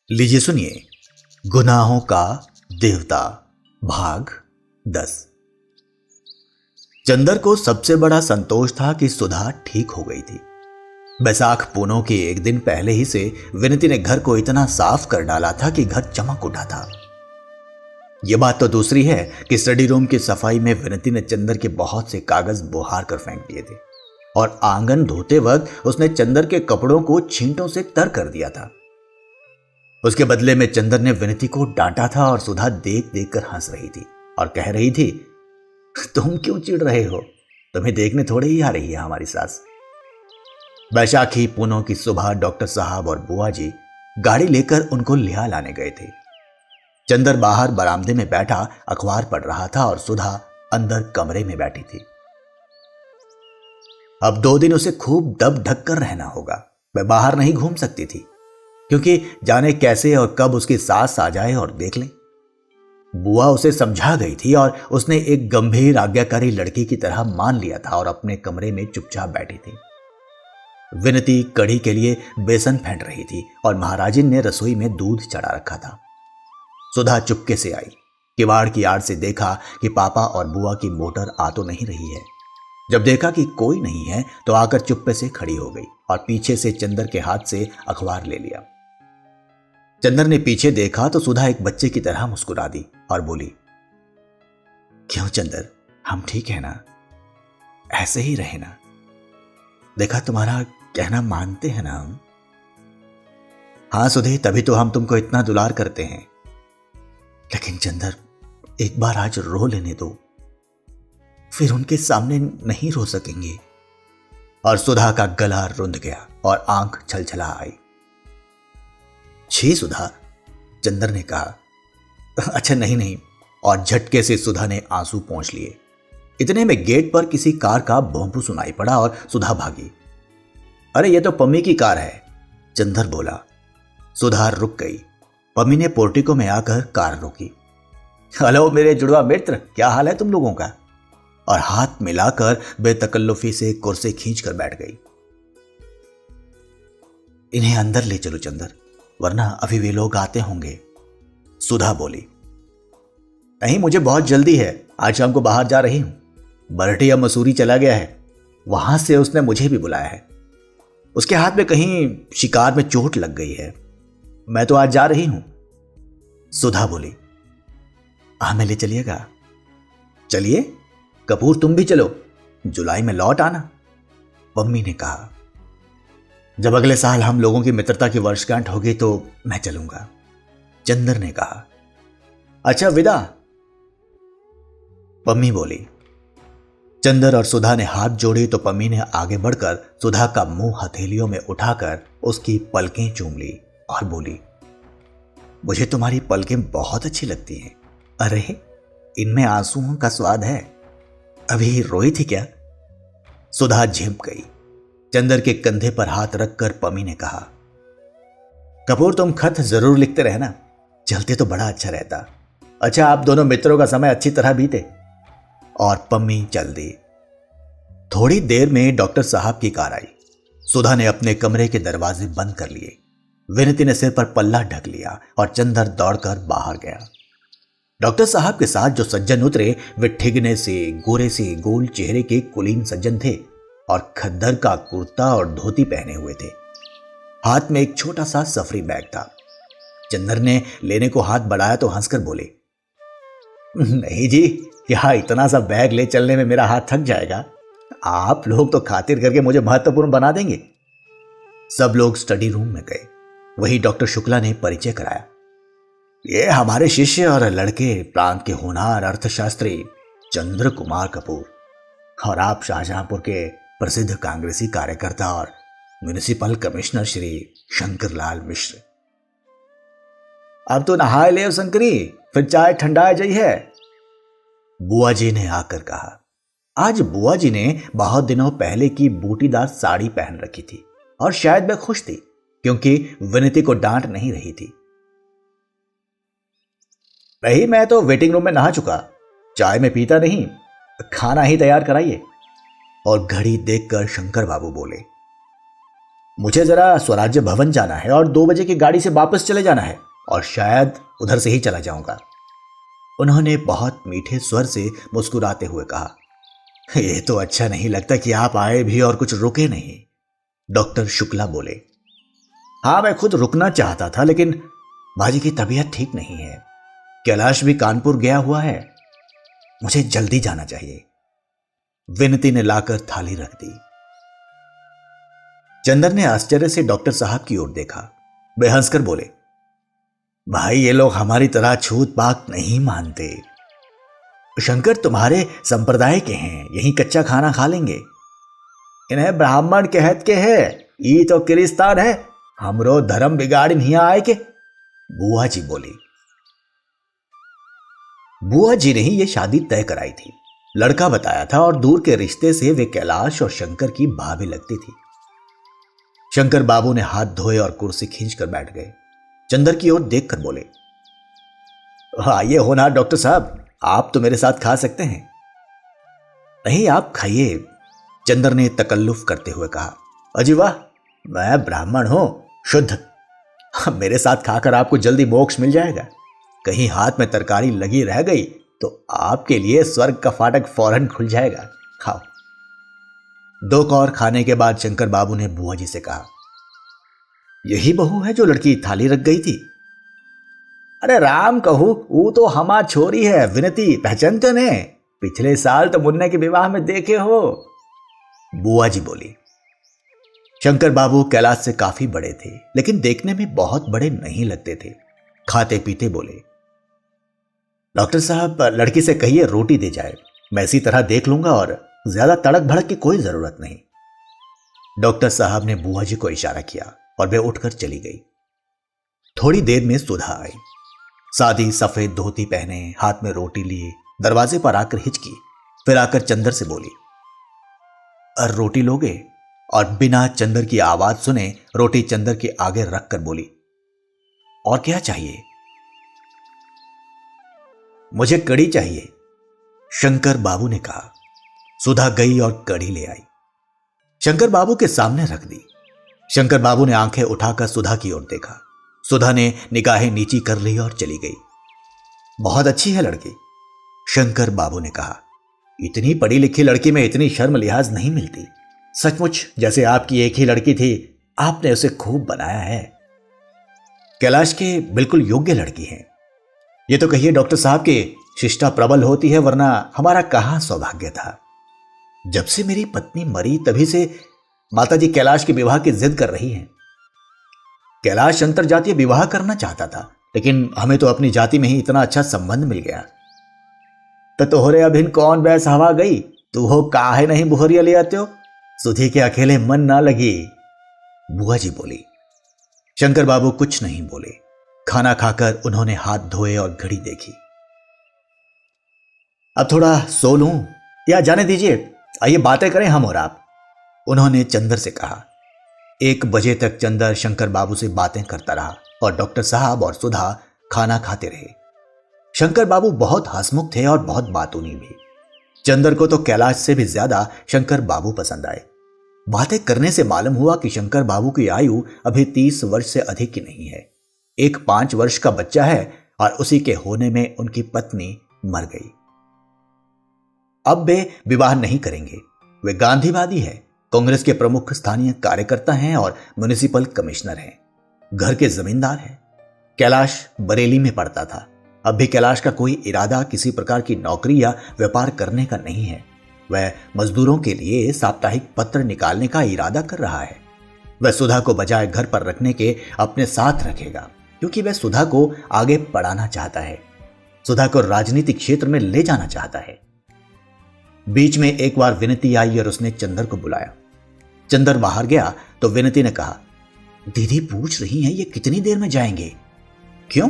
लीजिए सुनिए, गुनाहों का देवता भाग 10। चंदर को सबसे बड़ा संतोष था कि सुधा ठीक हो गई थी। बैसाख पूनों के एक दिन पहले ही से विनती ने घर को इतना साफ कर डाला था कि घर चमक उठा था। यह बात तो दूसरी है कि स्टडी रूम की सफाई में विनती ने चंदर के बहुत से कागज बुहार कर फेंक दिए थे और आंगन धोते वक्त उसने चंदर के कपड़ों को छींटों से तर कर दिया था। उसके बदले में चंदर ने विनती को डांटा था और सुधा देख देख कर हंस रही थी और कह रही थी, तुम क्यों चिढ़ रहे हो? तुम्हें देखने थोड़े ही आ रही है हमारी सास। बैसाखी पूनों की सुबह डॉक्टर साहब और बुआ जी गाड़ी लेकर उनको लिया लाने गए थे। चंदर बाहर बरामदे में बैठा अखबार पढ़ रहा था और सुधा अंदर कमरे में बैठी थी। अब 2 दिन उसे खूब दब ढक कर रहना होगा। वह बाहर नहीं घूम सकती थी क्योंकि जाने कैसे और कब उसकी सास आ जाए और देख ले। बुआ उसे समझा गई थी और उसने एक गंभीर आज्ञाकारी लड़की की तरह मान लिया था और अपने कमरे में चुपचाप बैठी थी। विनती कढ़ी के लिए बेसन फेंट रही थी और महाराजिन ने रसोई में दूध चढ़ा रखा था। सुधा चुपके से आई, किवाड़ की आड़ से देखा कि पापा और बुआ की मोटर आ तो नहीं रही है। जब देखा कि कोई नहीं है तो आकर चुप्पे से खड़ी हो गई और पीछे से चंदर के हाथ से अखबार ले लिया। चंदर ने पीछे देखा तो सुधा एक बच्चे की तरह मुस्कुरा दी और बोली, क्यों चंदर, हम ठीक है ना? ऐसे ही रहे ना? देखा, तुम्हारा कहना मानते हैं ना हम? हाँ सुधे, तभी तो हम तुमको इतना दुलार करते हैं। लेकिन चंदर, एक बार आज रो लेने दो, फिर उनके सामने नहीं रो सकेंगे। और सुधा का गला रुंध गया और आंख छलछला आई। छी सुधा, चंदर ने कहा। अच्छा नहीं नहीं, और झटके से सुधा ने आंसू पोंछ लिए। इतने में गेट पर किसी कार का भोंपू सुनाई पड़ा और सुधा भागी। अरे ये तो पम्मी की कार है, चंदर बोला। सुधा रुक गई। पम्मी ने पोर्टिको में आकर कार रोकी। हेलो मेरे जुड़वा मित्र, क्या हाल है तुम लोगों का? और हाथ मिलाकर बेतकल्लुफी से कुर्सी खींचकर बैठ गई। इन्हें अंदर ले चलो चंदर, वरना अभी वे लोग आते होंगे, सुधा बोली। नहीं, मुझे बहुत जल्दी है, आज शाम को बाहर जा रही हूं। बरठी अब मसूरी चला गया है, वहां से उसने मुझे भी बुलाया है। उसके हाथ में कहीं शिकार में चोट लग गई है। मैं तो आज जा रही हूं, सुधा बोली। हमें ले चलिएगा? चलिए कपूर, तुम भी चलो, जुलाई में लौट आना, पम्मी ने कहा। जब अगले साल हम लोगों की मित्रता की वर्षगांठ होगी तो मैं चलूंगा, चंदर ने कहा। अच्छा विदा, पम्मी बोली। चंदर और सुधा ने हाथ जोड़े तो पम्मी ने आगे बढ़कर सुधा का मुंह हथेलियों में उठाकर उसकी पलकें चूम ली और बोली, मुझे तुम्हारी पलकें बहुत अच्छी लगती हैं। अरे इनमें आंसुओं का स्वाद है। अभी रोई थी क्या? सुधा झिप गई। चंदर के कंधे पर हाथ रखकर पम्मी ने कहा, कपूर तुम खत जरूर लिखते रहना, चलते तो बड़ा अच्छा रहता। अच्छा, आप दोनों मित्रों का समय अच्छी तरह बीते। और पम्मी चल दी। थोड़ी देर में डॉक्टर साहब की कार आई। सुधा ने अपने कमरे के दरवाजे बंद कर लिए। विनती ने सिर पर पल्ला ढक लिया और चंदर दौड़कर बाहर गया। डॉक्टर साहब के साथ जो सज्जन उतरे वे ठिगने से गोरे से गोल चेहरे के कुलीन सज्जन थे और खद्दर का कुर्ता और धोती पहने हुए थे। हाथ में एक छोटा सा सफरी बैग था। चंदर ने लेने को हाथ बढ़ाया तो हंसकर बोले, नहीं जी, यहां इतना सा बैग ले चलने में मेरा हाथ थक जाएगा। आप लोग तो खातिर करके मुझे महत्वपूर्ण बना देंगे। सब लोग स्टडी रूम में गए। वही डॉक्टर शुक्ला ने परिचय कराया। ये हमारे शिष्य और लड़के, प्रांत के होनहार अर्थशास्त्री चंद्र कुमार कपूर, और आप शाहजहांपुर के प्रसिद्ध कांग्रेसी कार्यकर्ता और म्युनिसिपल कमिश्नर श्री शंकरलाल मिश्र। अब तो नहाए ले शंकरी, फिर चाय ठंडा जाई है, बुआ जी ने आकर कहा। आज बुआ जी ने बहुत दिनों पहले की बूटीदार साड़ी पहन रखी थी और शायद वह खुश थी क्योंकि विनती को डांट नहीं रही थी। नहीं, मैं तो वेटिंग रूम में नहा चुका, चाय में पीता नहीं, खाना ही तैयार कराइए। और घड़ी देखकर शंकर बाबू बोले, मुझे जरा स्वराज्य भवन जाना है और 2 बजे की गाड़ी से वापस चले जाना है और शायद उधर से ही चला जाऊंगा। उन्होंने बहुत मीठे स्वर से मुस्कुराते हुए कहा। ये तो अच्छा नहीं लगता कि आप आए भी और कुछ रुके नहीं। डॉक्टर शुक्ला बोले। हाँ, मैं खुद रुकना चाहता था, लेकिन बाजी की तबीयत ठीक नहीं है। कैलाश भी कानपुर गया हुआ है। मुझे जल्दी जाना चाहिए। विनती ने लाकर थाली रख दी। चंदर ने आश्चर्य से डॉक्टर साहब की ओर देखा। वे हंसकर बोले, भाई ये लोग हमारी तरह छूत पाक नहीं मानते। शंकर तुम्हारे संप्रदाय के हैं, यही कच्चा खाना खा लेंगे। इन्हें ब्राह्मण कहत के है, ये तो किरिस्तान है, हमरो धर्म बिगाड़ नहीं आए के। बुआ जी बोली। बुआ जी ने ही ये शादी तय कराई थी। लड़का बताया था और दूर के रिश्ते से वे कैलाश और शंकर की भाभी लगती थी। शंकर बाबू ने हाथ धोए और कुर्सी खींचकर बैठ गए। चंदर की ओर देखकर बोले, आइए हो ना डॉक्टर साहब, आप तो मेरे साथ खा सकते हैं। नहीं, आप खाइए, चंदर ने तकल्लुफ करते हुए कहा। अजी वाह, मैं ब्राह्मण हूं, शुद्ध। मेरे साथ खाकर आपको जल्दी मोक्ष मिल जाएगा। कहीं हाथ में तरकारी लगी रह गई तो आपके लिए स्वर्ग का फाटक फौरन खुल जाएगा। खाओ। 2 कौर खाने के बाद शंकर बाबू ने बुआ जी से कहा, यही बहू है जो लड़की थाली रख गई थी? अरे राम कहू, वो तो हमार छोरी है विनती, पहचानते ने? पिछले साल तो मुन्ने के विवाह में देखे हो। बुआ जी बोली। शंकर बाबू कैलाश से काफी बड़े थे, लेकिन देखने में बहुत बड़े नहीं लगते थे। खाते पीते बोले, डॉक्टर साहब लड़की से कहिए रोटी दे जाए, मैं इसी तरह देख लूंगा और ज्यादा तड़क भड़क की कोई जरूरत नहीं। डॉक्टर साहब ने बुआ जी को इशारा किया और वे उठकर चली गई। थोड़ी देर में सुधा आई। सादी सफेद धोती पहने, हाथ में रोटी लिए, दरवाजे पर आकर हिचकी, फिर आकर चंदर से बोली, रोटी लोगे? और बिना चंदर की आवाज सुने रोटी चंदर के आगे रखकर बोली, और क्या चाहिए? मुझे कड़ी चाहिए, शंकर बाबू ने कहा। सुधा गई और कड़ी ले आई, शंकर बाबू के सामने रख दी। शंकर बाबू ने आंखें उठाकर सुधा की ओर देखा। सुधा ने निगाहें नीची कर ली और चली गई। बहुत अच्छी है लड़की, शंकर बाबू ने कहा। इतनी पढ़ी लिखी लड़की में इतनी शर्म लिहाज नहीं मिलती। सचमुच जैसे आपकी एक ही लड़की थी, आपने उसे खूब बनाया है। कैलाश के बिल्कुल योग्य लड़की है। ये तो कहिए डॉक्टर साहब की शिष्टा प्रबल होती है, वरना हमारा कहां सौभाग्य था। जब से मेरी पत्नी मरी तभी से माताजी कैलाश के विवाह की जिद कर रही हैं। कैलाश अंतरजातीय विवाह करना चाहता था, लेकिन हमें तो अपनी जाति में ही इतना अच्छा संबंध मिल गया। तो तोहरे अभिन कौन बैस हवा गई, तू हो काहे नहीं बुहरिया ले आते हो? सुधी के अकेले मन ना लगी, बुआ जी बोली। शंकर बाबू कुछ नहीं बोले। खाना खाकर उन्होंने हाथ धोए और घड़ी देखी। अब थोड़ा सो लूं या जाने दीजिए, आइए बातें करें हम और आप, उन्होंने चंदर से कहा। 1 बजे तक चंदर शंकर बाबू से बातें करता रहा और डॉक्टर साहब और सुधा खाना खाते रहे। शंकर बाबू बहुत हंसमुख थे और बहुत बातूनी भी। चंदर को तो कैलाश से भी ज्यादा शंकर बाबू पसंद आए। बातें करने से मालूम हुआ कि शंकर बाबू की आयु अभी 30 वर्ष से अधिक की नहीं है। एक 5 वर्ष का बच्चा है और उसी के होने में उनकी पत्नी मर गई। अब वे विवाह नहीं करेंगे। वे गांधीवादी है, कांग्रेस के प्रमुख स्थानीय कार्यकर्ता हैं और म्युनिसिपल कमिश्नर हैं। घर के जमींदार हैं। कैलाश बरेली में पढ़ता था। अब भी कैलाश का कोई इरादा किसी प्रकार की नौकरी या व्यापार करने का नहीं है। वह मजदूरों के लिए साप्ताहिक पत्र निकालने का इरादा कर रहा है। वह सुधा को बजाय घर पर रखने के अपने साथ रखेगा, क्योंकि वह सुधा को आगे बढ़ाना चाहता है, सुधा को राजनीतिक क्षेत्र में ले जाना चाहता है। बीच में एक बार विनती आई और उसने चंदर को बुलाया। चंदर बाहर गया तो विनती ने कहा, दीदी पूछ रही हैं ये कितनी देर में जाएंगे? क्यों?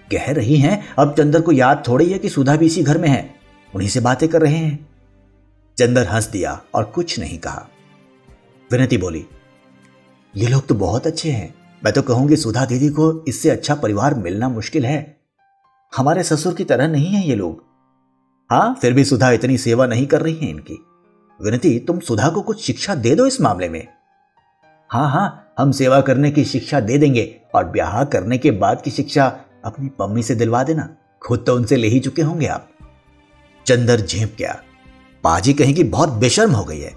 कह रही हैं अब चंदर को याद थोड़ी है कि सुधा भी इसी घर में है, उन्हीं से बातें कर रहे हैं। चंदर हंस दिया और कुछ नहीं कहा। विनती बोली, ये लोग तो बहुत अच्छे हैं। मैं तो कहूंगी सुधा दीदी को इससे अच्छा परिवार मिलना मुश्किल है। हमारे ससुर की तरह नहीं है ये लोग। हाँ, फिर भी सुधा इतनी सेवा नहीं कर रही है इनकी। विनती, तुम सुधा को कुछ शिक्षा दे दो इस मामले में। हाँ हाँ, हम सेवा करने की शिक्षा दे देंगे और ब्याह करने के बाद की शिक्षा अपनी पम्मी से दिलवा देना, खुद तो उनसे ले ही चुके होंगे आप। चंदर झेंप गया। पाजी कहीं की बहुत बेशर्म हो गई है,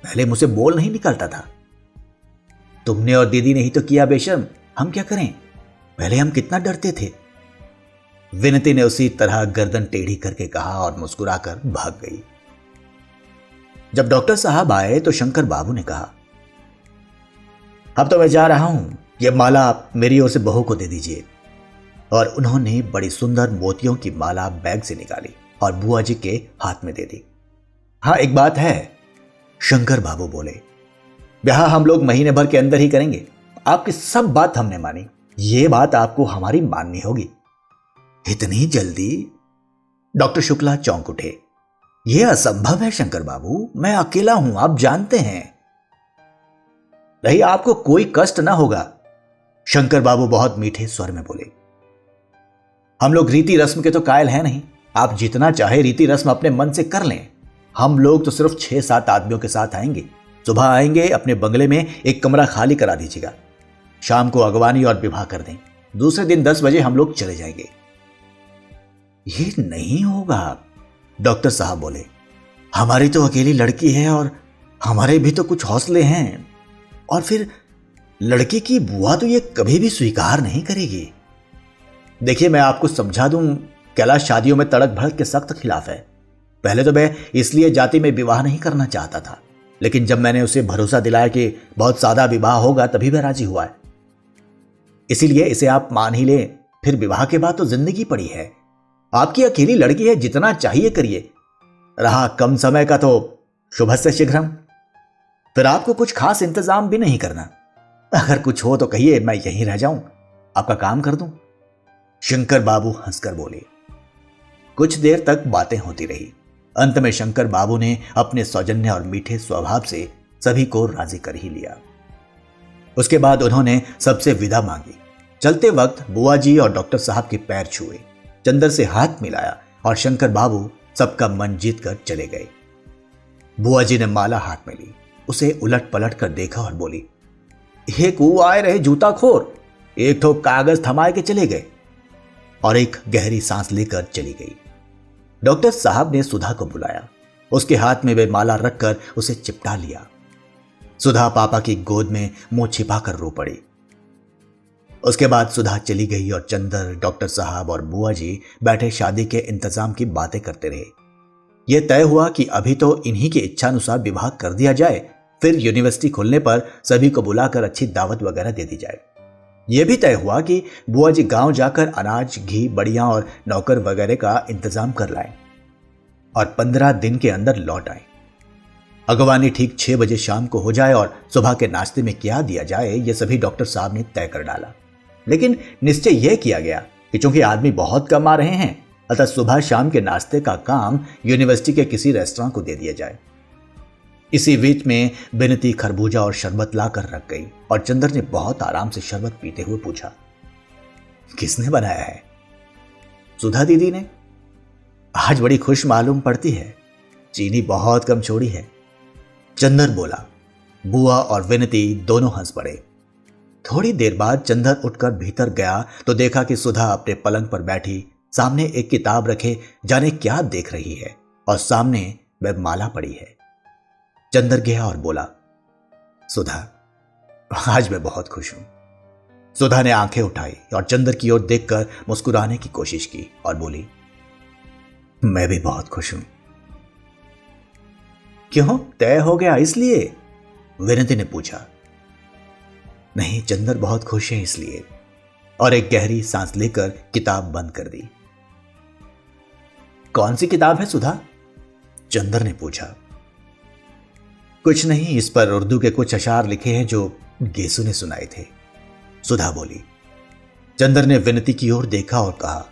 पहले मुझसे बोल नहीं निकलता था। तुमने और दीदी ने ही तो किया बेशर्म, हम क्या करें, पहले हम कितना डरते थे। विनती ने उसी तरह गर्दन टेढ़ी करके कहा और मुस्कुराकर भाग गई। जब डॉक्टर साहब आए तो शंकर बाबू ने कहा, अब तो मैं जा रहा हूं, यह माला आप मेरी ओर से बहू को दे दीजिए। और उन्होंने बड़ी सुंदर मोतियों की माला बैग से निकाली और बुआ जी के हाथ में दे दी। हाँ, एक बात है, शंकर बाबू बोले, ब्याह हम लोग महीने भर के अंदर ही करेंगे। आपकी सब बात हमने मानी, ये बात आपको हमारी माननी होगी। इतनी जल्दी? डॉक्टर शुक्ला चौंक उठे। यह असंभव है शंकर बाबू, मैं अकेला हूं, आप जानते हैं। नहीं, आपको कोई कष्ट ना होगा, शंकर बाबू बहुत मीठे स्वर में बोले। हम लोग रीति रस्म के तो कायल हैं नहीं, आप जितना चाहे रीति रस्म अपने मन से कर लें। हम लोग तो सिर्फ 6-7 आदमियों के साथ आएंगे। सुबह आएंगे, अपने बंगले में एक कमरा खाली करा दीजिएगा, शाम को अगवानी और विवाह कर दें, दूसरे दिन 10 बजे हम लोग चले जाएंगे। ये नहीं होगा, डॉक्टर साहब बोले। हमारी तो अकेली लड़की है और हमारे भी तो कुछ हौसले हैं, और फिर लड़की की बुआ तो ये कभी भी स्वीकार नहीं करेगी। देखिए, मैं आपको समझा दूं, कैलाश शादियों में तड़क भड़क के सख्त खिलाफ है। पहले तो मैं इसलिए जाति में विवाह नहीं करना चाहता था, लेकिन जब मैंने उसे भरोसा दिलाया कि बहुत सादा विवाह होगा तभी वह राजी हुआ है। इसीलिए इसे आप मान ही लें, फिर विवाह के बाद तो जिंदगी पड़ी है। आपकी अकेली लड़की है, जितना चाहिए करिए। रहा कम समय का तो शुभस्य शीघ्रम, फिर आपको कुछ खास इंतजाम भी नहीं करना। अगर कुछ हो तो कहिए, मैं यहीं रह जाऊं, आपका काम कर दूं। शंकर बाबू हंसकर बोले। कुछ देर तक बातें होती रही। अंत में शंकर बाबू ने अपने सौजन्य और मीठे स्वभाव से सभी को राजी कर ही लिया। उसके बाद उन्होंने सबसे विदा मांगी। चलते वक्त बुआ जी और डॉक्टर साहब के पैर छुए, चंदर से हाथ मिलाया और शंकर बाबू सबका मन जीत कर चले गए। बुआ जी ने माला हाथ में ली, उसे उलट पलट कर देखा और बोली, एक वो आए रहे जूता खोर, एक ठोक कागज थमाए के चले गए, और एक गहरी सांस लेकर चली गई। डॉक्टर साहब ने सुधा को बुलाया, उसके हाथ में वे माला रखकर उसे चिपटा लिया। सुधा पापा की गोद में मुंह छिपाकर रो पड़ी। उसके बाद सुधा चली गई और चंदर, डॉक्टर साहब और बुआ जी बैठे शादी के इंतजाम की बातें करते रहे। यह तय हुआ कि अभी तो इन्हीं की इच्छानुसार विवाह कर दिया जाए, फिर यूनिवर्सिटी खुलने पर सभी को बुलाकर अच्छी दावत वगैरह दे दी जाए। यह भी तय हुआ कि बुआ जी गांव जाकर अनाज, घी, बड़ियां और नौकर वगैरह का इंतजाम कर लाएं और 15 दिन के अंदर लौट आए। अगवानी ठीक 6 बजे शाम को हो जाए और सुबह के नाश्ते में क्या दिया जाए, यह सभी डॉक्टर साहब ने तय कर डाला। लेकिन निश्चय यह किया गया कि चूंकि आदमी बहुत कम आ रहे हैं, अतः सुबह शाम के नाश्ते का काम यूनिवर्सिटी के किसी रेस्टोरेंट को दे दिया जाए। इसी बीच में बिनती खरबूजा और शरबत लाकर रख गई और चंदर ने बहुत आराम से शरबत पीते हुए पूछा, किसने बनाया है? सुधा दीदी ने। आज बड़ी खुश मालूम पड़ती है, चीनी बहुत कम छोड़ी है। चंदर बोला। बुआ और विनती दोनों हंस पड़े। थोड़ी देर बाद चंदर उठकर भीतर गया तो देखा कि सुधा अपने पलंग पर बैठी सामने एक किताब रखे जाने क्या देख रही है और सामने वह माला पड़ी है। चंदर गया और बोला, सुधा, आज मैं बहुत खुश हूं। सुधा ने आंखें उठाई और चंदर की ओर देखकर मुस्कुराने की कोशिश की और बोली, मैं भी बहुत खुश हूं। क्यों, तय हो गया इसलिए? विनती ने पूछा। नहीं, चंदर बहुत खुश है इसलिए। और एक गहरी सांस लेकर किताब बंद कर दी। कौन सी किताब है सुधा? चंदर ने पूछा। कुछ नहीं, इस पर उर्दू के कुछ अशार लिखे हैं जो गेसु ने सुनाए थे, सुधा बोली। चंदर ने विनती की ओर देखा और कहा,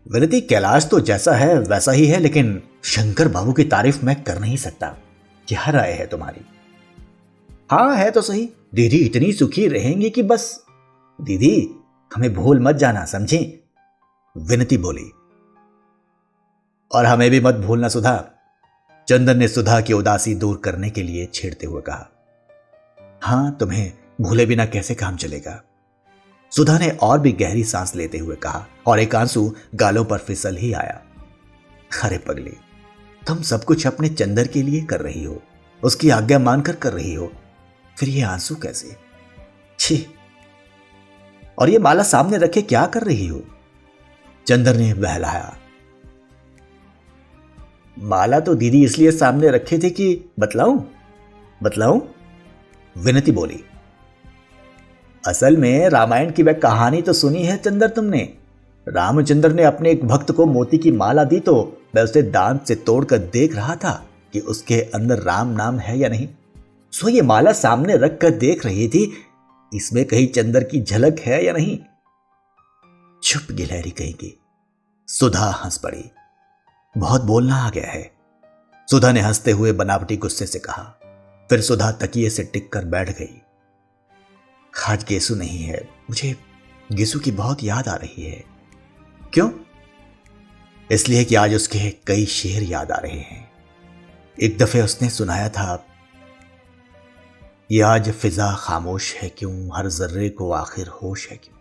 विनती, कैलाश तो जैसा है वैसा ही है, लेकिन शंकर बाबू की तारीफ मैं कर नहीं सकता। क्या राय है तुम्हारी? हाँ, है तो सही। दीदी इतनी सुखी रहेंगी कि बस। दीदी, हमें भूल मत जाना, समझे? विनती बोली। और हमें भी मत भूलना सुधा, चंदन ने सुधा की उदासी दूर करने के लिए छेड़ते हुए कहा। हाँ, तुम्हें भूले बिना कैसे काम चलेगा। सुधा ने और भी गहरी सांस लेते हुए कहा और एक आंसू गालों पर फिसल ही आया। अरे पगली, तुम सब कुछ अपने चंदर के लिए कर रही हो, उसकी आज्ञा मानकर कर रही हो, फिर ये आंसू कैसे? छी! और ये माला सामने रखे क्या कर रही हो? चंदर ने बहलाया। माला तो दीदी इसलिए सामने रखे थे कि बतलाऊं? विनती बोली। असल में रामायण की वह कहानी तो सुनी है चंदर तुमने। रामचंद्र ने अपने एक भक्त को मोती की माला दी तो मैं उसे दांत से तोड़कर देख रहा था कि उसके अंदर राम नाम है या नहीं। सो ये माला सामने रखकर देख रही थी, इसमें कहीं चंदर की झलक है या नहीं। चुप गिलहरी कहेगी। सुधा हंस पड़ी। बहुत बोलना आ गया है, सुधा ने हंसते हुए बनावटी गुस्से से कहा। फिर सुधा तकिए से टिक कर बैठ गई। आज गेसु नहीं है, मुझे गेसु की बहुत याद आ रही है। क्यों? इसलिए कि आज उसके कई शेर याद आ रहे हैं। एक दफे उसने सुनाया था, ये आज फिजा खामोश है क्यों, हर जर्रे को आखिर होश है क्यों,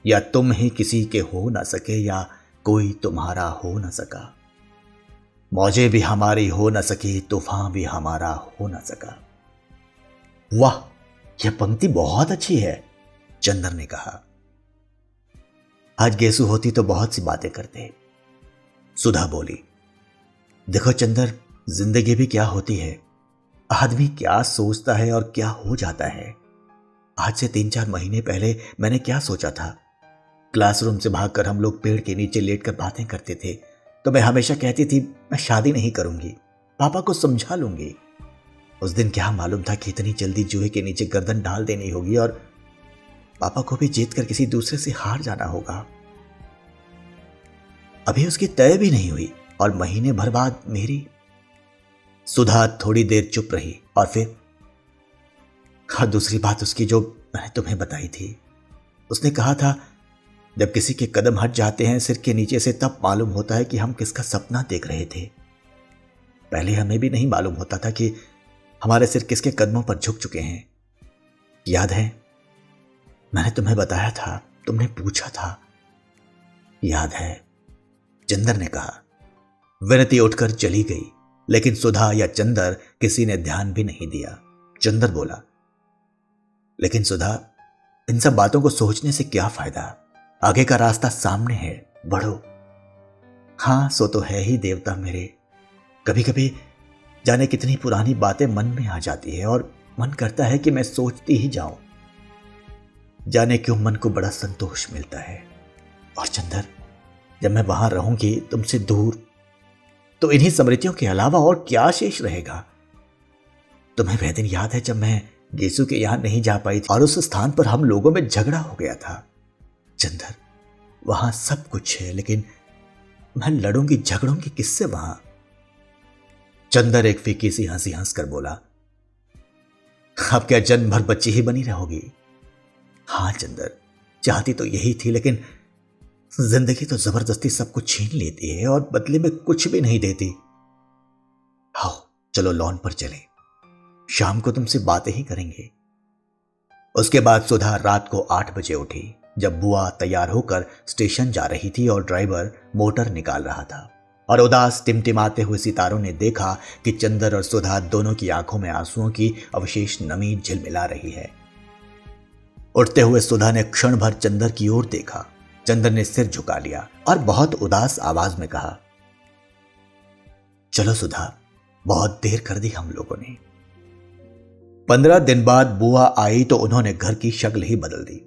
या तुम ही किसी के हो ना सके या कोई तुम्हारा हो न सका, मौजें भी हमारी हो न सकी, तूफान भी हमारा हो न सका। वाह, यह पंक्ति बहुत अच्छी है, चंदर ने कहा। आज गेसु होती तो बहुत सी बातें करते। सुधा बोली। देखो चंदर, जिंदगी भी क्या होती है, आदमी क्या सोचता है और क्या हो जाता है। आज से 3-4 महीने पहले मैंने क्या सोचा था। क्लासरूम से भागकर हम लोग पेड़ के नीचे लेटकर बातें करते थे, तो मैं हमेशा कहती थी मैं शादी नहीं करूंगी, पापा को समझा लूंगी। उस दिन क्या मालूम था कि इतनी जल्दी जुए के नीचे गर्दन डाल देनी होगी और पापा को भी जीत कर किसी दूसरे से हार जाना होगा। अभी उसकी तय भी नहीं हुई और महीने भर बाद मेरी। सुधा थोड़ी देर चुप रही और फिर, हाँ, दूसरी बात उसकी जो मैंने तुम्हें बताई थी। उसने कहा था जब किसी के कदम हट जाते हैं सिर के नीचे से, तब मालूम होता है कि हम किसका सपना देख रहे थे। पहले हमें भी नहीं मालूम होता था कि हमारे सिर किसके कदमों पर झुक चुके हैं। याद है मैंने तुम्हें बताया था, तुमने पूछा था। याद है, चंदर ने कहा। विनती उठकर चली गई, लेकिन सुधा या चंदर किसी ने ध्यान भी नहीं दिया। चंदर बोला, लेकिन सुधा, इन सब बातों को सोचने से क्या फायदा, आगे का रास्ता सामने है, बढ़ो। हाँ, सो तो है ही देवता मेरे। कभी कभी जाने कितनी पुरानी बातें मन में आ जाती है और मन करता है कि मैं सोचती ही जाऊं। जाने क्यों मन को बड़ा संतोष मिलता है। और चंदर, जब मैं वहां रहूंगी तुमसे दूर, तो इन्हीं स्मृतियों के अलावा और क्या शेष रहेगा। तुम्हें वह दिन याद है जब मैं गेसु के यहां नहीं जा पाई थी और उस स्थान पर हम लोगों में झगड़ा हो गया था। चंदर, वहां सब कुछ है, लेकिन मैं लड़ूंगी झगड़ूंगी किससे वहां? चंदर एक फीकी सी हंसी हंसकर बोला, अब क्या जन्म भर बच्ची ही बनी रहोगी? हाँ चंदर, चाहती तो यही थी, लेकिन जिंदगी तो जबरदस्ती सब कुछ छीन लेती है और बदले में कुछ भी नहीं देती। आओ चलो लॉन पर चले, शाम को तुमसे बातें ही करेंगे। उसके बाद सुधा रात को 8 बजे उठी, जब बुआ तैयार होकर स्टेशन जा रही थी और ड्राइवर मोटर निकाल रहा था और उदास टिमटिमाते हुए सितारों ने देखा कि चंदर और सुधा दोनों की आंखों में आंसुओं की अवशेष नमी झिलमिला रही है। उठते हुए सुधा ने क्षण भर चंदर की ओर देखा। चंदर ने सिर झुका लिया और बहुत उदास आवाज में कहा, चलो सुधा, बहुत देर कर दी हम लोगों ने। 15 दिन बाद बुआ आई तो उन्होंने घर की शक्ल ही बदल दी।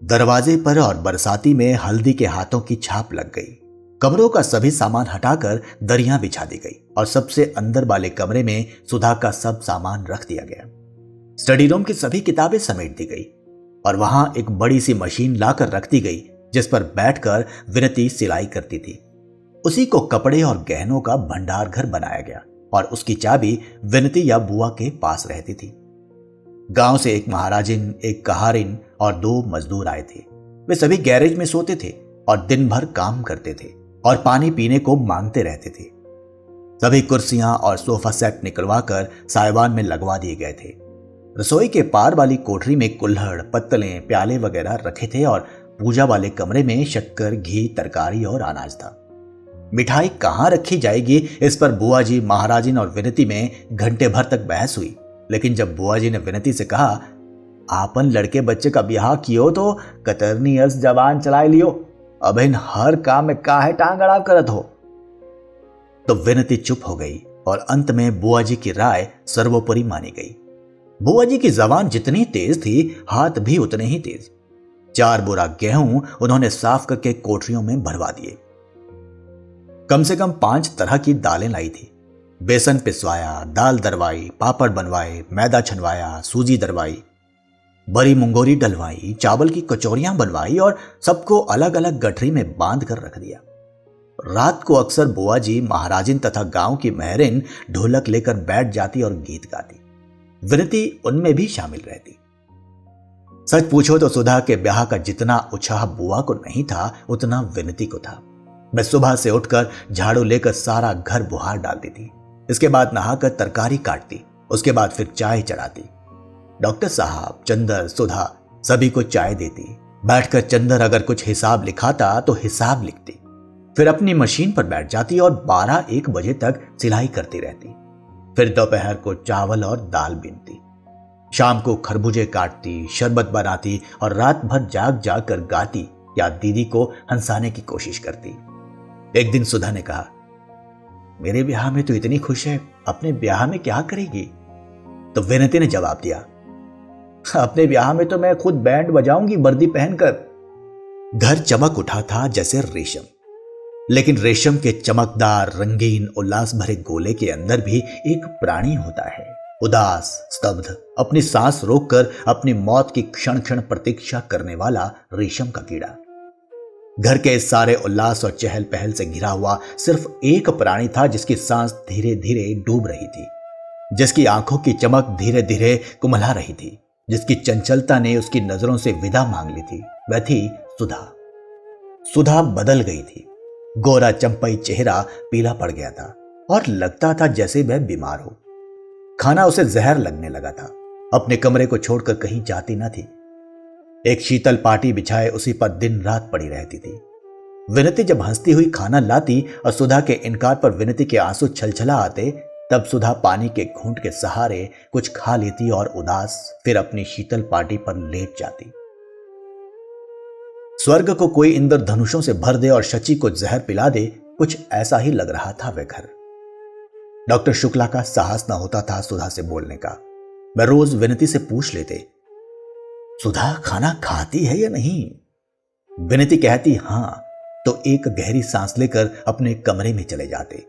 दरवाजे पर और बरसाती में हल्दी के हाथों की छाप लग गई। कमरों का सभी सामान हटाकर दरियां बिछा दी गई और सबसे अंदर वाले कमरे में सुधा का सब सामान रख दिया गया। स्टडी रूम की सभी किताबें समेट दी गई और वहां एक बड़ी सी मशीन लाकर रख दी गई जिस पर बैठकर विनती सिलाई करती थी। उसी को कपड़े और गहनों का भंडार घर बनाया गया और उसकी चाबी विनती या बुआ के पास रहती थी। गांव से एक महाराजिन, एक कहारिन और 2 मजदूर आए थे। वे सभी गैरेज में सोते थे और दिन भर काम करते थे और पानी पीने को मांगते रहते थे। सभी कुर्सियां और सोफा सेट निकलवा कर साइवान में लगवा दिए गए थे। रसोई के पार वाली कोठरी में कुल्हड़, पत्तलें, प्याले वगैरह रखे थे और पूजा वाले कमरे में शक्कर, घी, तरकारी और अनाज था। मिठाई कहाँ रखी जाएगी, इस पर बुआ जी, महाराजिन और विनती में घंटे भर तक बहस हुई। लेकिन जब बुआ जी ने विनती से कहा, आपन लड़के बच्चे का ब्याह कियो तो कतरनी अस जबान चलाए लियो, अब इन हर काम में काहे टांग अड़ाव करत हो, तो विनती चुप हो गई और अंत में बुआ जी की राय सर्वोपरि मानी गई। बुआ जी की जबान जितनी तेज थी, हाथ भी उतने ही तेज। 4 बोरा गेहूं उन्होंने साफ करके कोठरियों में भरवा दिए। कम से कम 5 तरह की दालें लाई थी। बेसन पिसवाया, दाल दरवाई, पापड़ बनवाए, मैदा छनवाया, सूजी दरवाई, बड़ी मुंगोरी डलवाई, चावल की कचौरियां बनवाई और सबको अलग अलग गठरी में बांध कर रख दिया। रात को अक्सर बुआ जी, महाराजिन तथा गांव की महरिन ढोलक लेकर बैठ जाती और गीत गाती। विनती उनमें भी शामिल रहती। सच पूछो तो सुधा के ब्याह का जितना उत्साह बुआ को नहीं था, उतना विनती को था। मैं सुबह से उठकर झाड़ू लेकर सारा घर बुहार डालती थी। इसके बाद नहाकर तरकारी काटती, उसके बाद फिर चाय चढ़ाती। डॉक्टर साहब, चंदर, सुधा सभी को चाय देती। बैठकर चंदर अगर कुछ हिसाब लिखाता तो हिसाब लिखती, फिर अपनी मशीन पर बैठ जाती और 12-1 बजे तक सिलाई करती रहती। फिर दोपहर को चावल और दाल बीनती, शाम को खरबूजे काटती, शरबत बनाती और रात भर जाग जाग कर गाती या दीदी को हंसाने की कोशिश करती। एक दिन सुधा ने कहा, मेरे ब्याह में तो इतनी खुश है, अपने ब्याह में क्या करेगी? तो विनती ने जवाब दिया, अपने ब्याह में तो मैं खुद बैंड बजाऊंगी वर्दी पहनकर। घर चमक उठा था जैसे रेशम, लेकिन रेशम के चमकदार, रंगीन, उल्लास भरे गोले के अंदर भी एक प्राणी होता है, उदास, स्तब्ध, अपनी सांस रोककर अपनी मौत की क्षण क्षण प्रतीक्षा करने वाला रेशम का कीड़ा। घर के इस सारे उल्लास और चहल पहल से घिरा हुआ सिर्फ एक प्राणी था, जिसकी सांस धीरे धीरे डूब रही थी, जिसकी आंखों की चमक धीरे धीरे कुमला रही थी, जिसकी चंचलता ने उसकी नजरों से विदा मांग ली थी। वह थी सुधा। सुधा बदल गई थी। गोरा चंपई चेहरा पीला पड़ गया था और लगता था जैसे वह बीमार हो। खाना उसे जहर लगने लगा था। अपने कमरे को छोड़कर कहीं जाती न थी। एक शीतल पाटी बिछाए उसी पर दिन रात पड़ी रहती थी। विनती जब हंसती हुई खाना लाती और सुधा के इनकार पर विनती के आंसू छलछला आते, तब सुधा पानी के घूंट के सहारे कुछ खा लेती और उदास फिर अपनी शीतल पाटी पर लेट जाती। स्वर्ग को कोई इंद्रधनुषों से भर दे और शची को जहर पिला दे, कुछ ऐसा ही लग रहा था वह घर। डॉक्टर शुक्ला का साहस न होता था सुधा से बोलने का। वह रोज विनती से पूछ लेते, सुधा खाना खाती है या नहीं? विनती कहती हां, तो एक गहरी सांस लेकर अपने कमरे में चले जाते।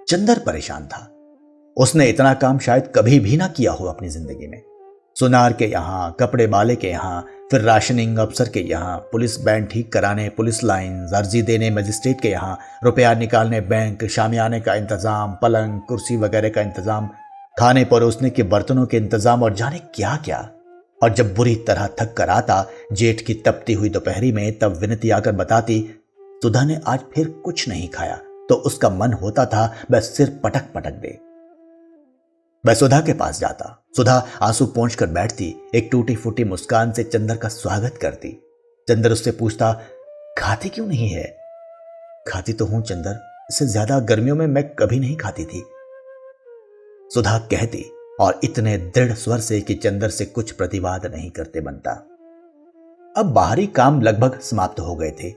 चंदर परेशान था। उसने इतना काम शायद कभी भी ना किया हो अपनी जिंदगी में। सुनार के यहां, कपड़े वाले के यहां, फिर राशनिंग अफसर के यहां, पुलिस बैंड ठीक कराने पुलिस लाइन, अर्जी देने मजिस्ट्रेट के यहां, रुपया निकालने बैंक, शामियाने का इंतजाम, पलंग कुर्सी वगैरह का इंतजाम, खाने परोसने के बर्तनों के इंतजाम और जाने क्या क्या। और जब बुरी तरह थक कर आता जेठ की तपती हुई दोपहरी में, तब विनती आकर बताती, सुधा ने आज फिर कुछ नहीं खाया, तो उसका मन होता था बस सिर पटक पटक दे। वह सुधा के पास जाता। सुधा आंसू पोंछ कर बैठती, एक टूटी फूटी मुस्कान से चंदर का स्वागत करती। चंदर उससे पूछता, खाती क्यों नहीं है? खाती तो हूं चंदर, इससे ज्यादा गर्मियों में मैं कभी नहीं खाती थी, सुधा कहती, और इतने दृढ़ स्वर से कि चंदर से कुछ प्रतिवाद नहीं करते बनता। अब बाहरी काम लगभग समाप्त हो गए थे।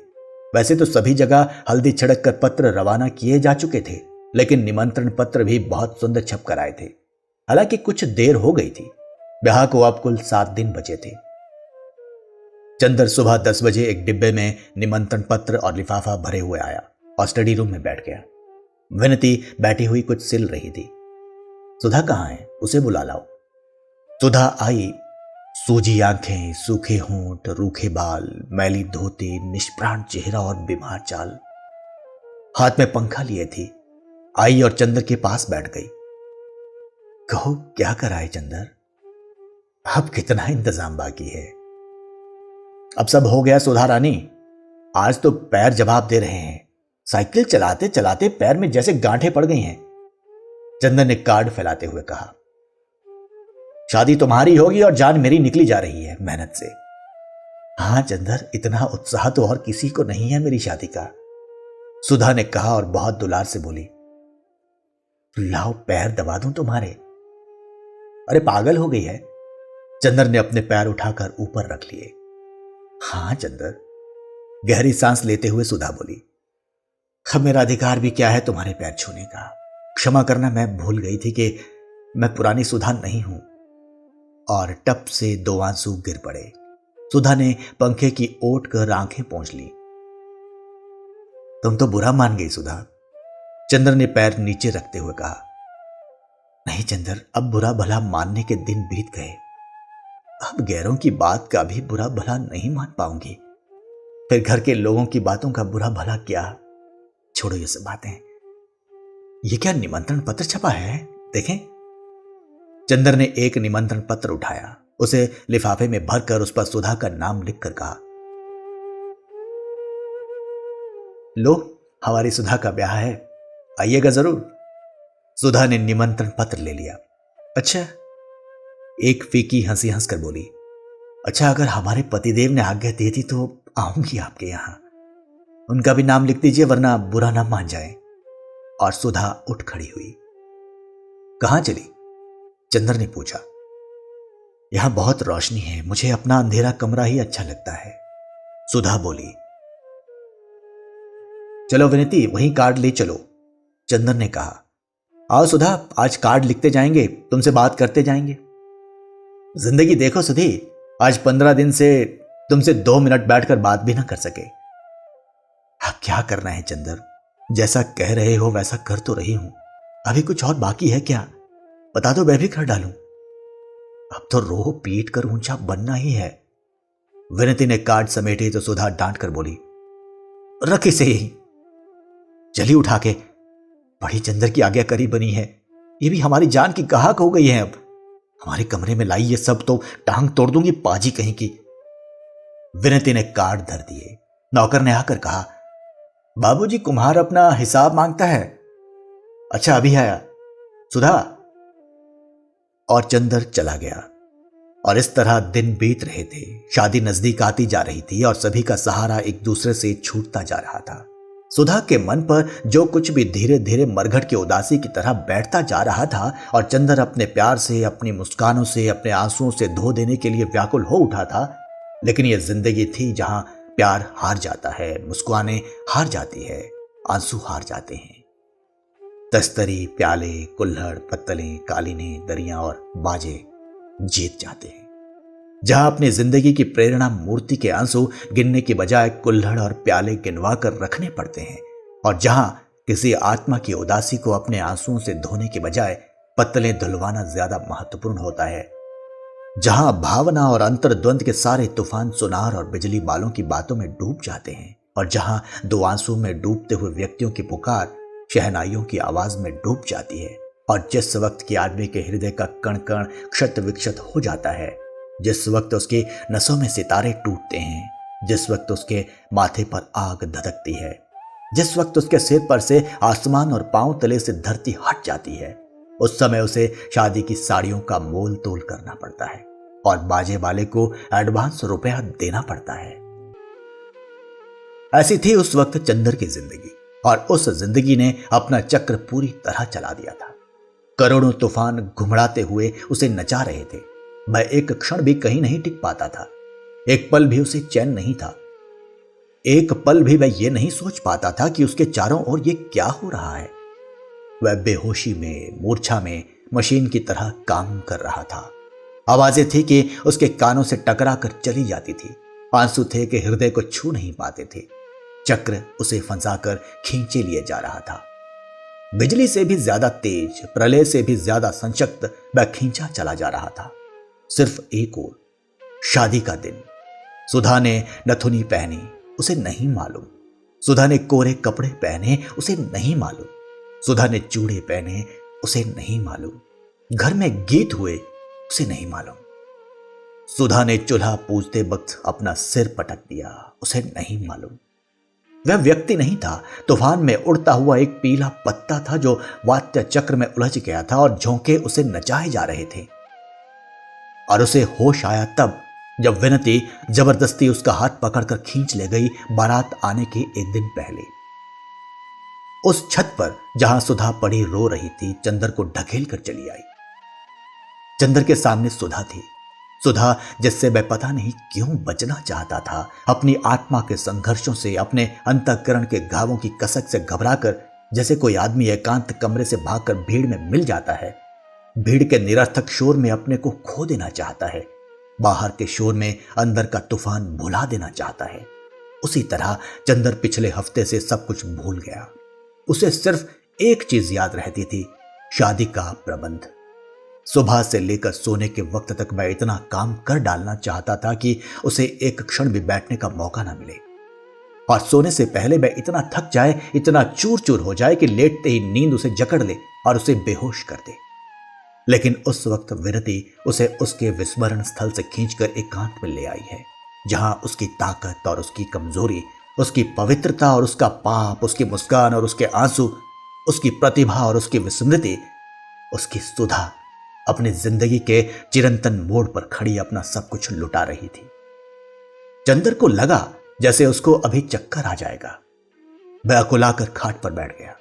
वैसे तो सभी जगह हल्दी छिड़क कर पत्र रवाना किए जा चुके थे, लेकिन निमंत्रण पत्र भी बहुत सुंदर छप कर आए थे। हालांकि कुछ देर हो गई थी। ब्याह को अब कुल 7 दिन बचे थे। चंदर सुबह 10 बजे एक डिब्बे में निमंत्रण पत्र और लिफाफा भरे हुए आया और स्टडी रूम में बैठ गया। विनती बैठी हुई कुछ सिल रही थी। सुधा कहाँ है? उसे बुला लाओ। सुधा आई। सूजी आंखें, सूखे होंठ, रूखे बाल, मैली धोती, निष्प्राण चेहरा और बीमार चाल। हाथ में पंखा लिए थी। आई और चंदर के पास बैठ गई। कहो क्या कराए चंदर? अब कितना इंतजाम बाकी है? अब सब हो गया सुधा रानी। आज तो पैर जवाब दे रहे हैं। साइकिल चलाते चलाते पैर में जैसे गांठें पड़ गई हैं, चंदर ने कार्ड फैलाते हुए कहा। शादी तुम्हारी होगी और जान मेरी निकली जा रही है मेहनत से। हाँ चंदर, इतना उत्साह तो और किसी को नहीं है मेरी शादी का, सुधा ने कहा और बहुत दुलार से बोली। लाओ पैर दबा दूं तुम्हारे। अरे पागल हो गई है। चंदर ने अपने पैर उठाकर ऊपर रख लिए। हाँ चंदर, गहरी सांस लेते हुए सुधा बोली। अब मेरा अधिकार भी क्या है तुम्हारे पैर छूने का। क्षमा करना, मैं भूल गई थी कि मैं पुरानी सुधा नहीं हूं। और टप से 2 आंसू गिर पड़े। सुधा ने पंखे की ओट कर आंखें पोंछ ली। तुम तो बुरा मान गई सुधा, चंदर ने पैर नीचे रखते हुए कहा। नहीं चंदर, अब बुरा भला मानने के दिन बीत गए। अब गैरों की बात का भी बुरा भला नहीं मान पाऊंगी। फिर घर के लोगों की बातों का बुरा भला क्या। छोड़ो ये सब बातें। ये क्या निमंत्रण पत्र छपा है, देखें। चंदर ने एक निमंत्रण पत्र उठाया, उसे लिफाफे में भरकर उस पर सुधा का नाम लिखकर कहा, लो हमारी सुधा का ब्याह है, आइएगा जरूर। सुधा ने निमंत्रण पत्र ले लिया। अच्छा, एक फीकी हंसी हंसकर बोली। अच्छा, अगर हमारे पतिदेव ने आज्ञा दे दी तो आऊंगी आपके यहां। उनका भी नाम लिख दीजिए, वरना बुरा ना मान जाए। और सुधा उठ खड़ी हुई। कहां चली? चंदर ने पूछा। यहां बहुत रोशनी है, मुझे अपना अंधेरा कमरा ही अच्छा लगता है, सुधा बोली। चलो विनीति, वहीं कार्ड ले चलो, चंदर ने कहा। आओ सुधा, आज कार्ड लिखते जाएंगे, तुमसे बात करते जाएंगे। जिंदगी देखो सुधी, आज 15 दिन से तुमसे 2 मिनट बैठकर बात भी ना कर सके। अब क्या करना है चंदर, जैसा कह रहे हो वैसा कर तो रही हूं। अभी कुछ और बाकी है क्या? बता दो, मैं भी कर डालूं। अब तो रो पीट कर ऊंचा बनना ही है। विनीति ने कार्ड समेटे तो सुधा डांट कर बोली, रख इसे यही, चली उठा के। बड़ी चंदर की आज्ञाकारी बनी है, ये भी हमारी जान की गाहक हो गई है। अब हमारे कमरे में लाई ये सब तो टांग तोड़ दूंगी पाजी कहीं की। विनीति ने कार्ड धर दिए। नौकर ने आकर कहा, बाबूजी कुम्हार अपना हिसाब मांगता है। अच्छा अभी आया, सुधा। और चंदर चला गया। और इस तरह दिन बीत रहे थे। शादी नजदीक आती जा रही थी और सभी का सहारा एक दूसरे से छूटता जा रहा था। सुधा के मन पर जो कुछ भी धीरे धीरे मरघट की उदासी की तरह बैठता जा रहा था और चंदर अपने प्यार से, अपनी मुस्कानों से, अपने आंसुओं से धो देने के लिए व्याकुल हो उठा था। लेकिन यह जिंदगी थी जहां प्यार हार जाता है, मुस्कानें हार जाती है, आंसू हार जाते हैं। तस्तरी, प्याले, कुल्हड़, पत्तलें, कालीनें, दरियां और बाजे जीत जाते हैं। जहां अपनी जिंदगी की प्रेरणा मूर्ति के आंसू गिनने की बजाय कुल्हड़ और प्याले गिनवा कर रखने पड़ते हैं, और जहां किसी आत्मा की उदासी को अपने आंसुओं से धोने के बजाय पत्तलें धुलवाना ज्यादा महत्वपूर्ण होता है, जहां भावना और अंतर्द्वंद के सारे तूफान सुनार और बिजली बालों की बातों में डूब जाते हैं, और जहां 2 आंसू में डूबते हुए व्यक्तियों की पुकार शहनाइयों की आवाज में डूब जाती है, और जिस वक्त की आदमी के हृदय का कण कण क्षत विक्षत हो जाता है, जिस वक्त उसके नसों में सितारे टूटते हैं, जिस वक्त उसके माथे पर आग धधकती है, जिस वक्त उसके सिर पर से आसमान और पांव तले से धरती हट जाती है, उस समय उसे शादी की साड़ियों का मोल तोल करना पड़ता है और बाजे वाले को एडवांस रुपया देना पड़ता है। ऐसी थी उस वक्त चंदर की जिंदगी, और उस जिंदगी ने अपना चक्र पूरी तरह चला दिया था। करोड़ों तूफान घुमड़ाते हुए उसे नचा रहे थे। वह एक क्षण भी कहीं नहीं टिक पाता था। एक पल भी उसे चैन नहीं था। एक पल भी वह यह नहीं सोच पाता था कि उसके चारों ओर ये क्या हो रहा है। वह बेहोशी में, मूर्छा में मशीन की तरह काम कर रहा था। आवाजें थी कि उसके कानों से टकरा कर चली जाती थी। आंसू थे कि हृदय को छू नहीं पाते थे। चक्र उसे फंसाकर खींचे लिए जा रहा था। बिजली से भी ज्यादा तेज, प्रलय से भी ज्यादा संशक्त वह खींचा चला जा रहा था। सिर्फ एक और, शादी का दिन। सुधा ने नथुनी पहनी, उसे नहीं मालूम। सुधा ने कोरे कपड़े पहने, उसे नहीं मालूम। सुधा ने चूड़े पहने, उसे नहीं मालूम। घर में गीत हुए, उसे नहीं मालूम। सुधा ने चूल्हा पूजते वक्त अपना सिर पटक दिया, उसे नहीं मालूम। वह व्यक्ति नहीं था, तूफान में उड़ता हुआ एक पीला पत्ता था जो वात्य चक्र में उलझ गया था और झोंके उसे नचाए जा रहे थे। और उसे होश आया तब जब विनती जबरदस्ती उसका हाथ पकड़कर खींच ले गई बारात आने के एक दिन पहले। उस छत पर जहां सुधा पड़ी रो रही थी, चंदर को ढकेल कर चली आई। चंदर के सामने सुधा थी, सुधा जिससे वह पता नहीं क्यों बचना चाहता था, अपनी आत्मा के संघर्षों से, अपने अंतःकरण के घावों की कसक से घबराकर, जैसे कोई आदमी एकांत कमरे से भागकर भीड़ में मिल जाता है, भीड़ के निरर्थक शोर में अपने को खो देना चाहता है, बाहर के शोर में अंदर का तूफान भुला देना चाहता है। उसी तरह चंदर पिछले हफ्ते से सब कुछ भूल गया। उसे सिर्फ एक चीज याद रहती थी, शादी का प्रबंध। सुबह से लेकर सोने के वक्त तक वह इतना काम कर डालना चाहता था कि उसे एक क्षण भी बैठने का मौका ना मिले, और सोने से पहले वह इतना थक जाए, इतना चूर चूर हो जाए कि लेटते ही नींद उसे जकड़ ले और उसे बेहोश कर दे। लेकिन उस वक्त विरति उसे उसके विस्मरण स्थल से खींचकर एकांत में ले आई है, जहां उसकी ताकत और उसकी कमजोरी, उसकी पवित्रता और उसका पाप, उसकी मुस्कान और उसके आंसू, उसकी प्रतिभा और उसकी विस्मृति, उसकी सुधा अपनी जिंदगी के चिरंतन मोड़ पर खड़ी अपना सब कुछ लुटा रही थी। चंदर को लगा जैसे उसको अभी चक्कर आ जाएगा। वह अकुलाकर खाट पर बैठ गया।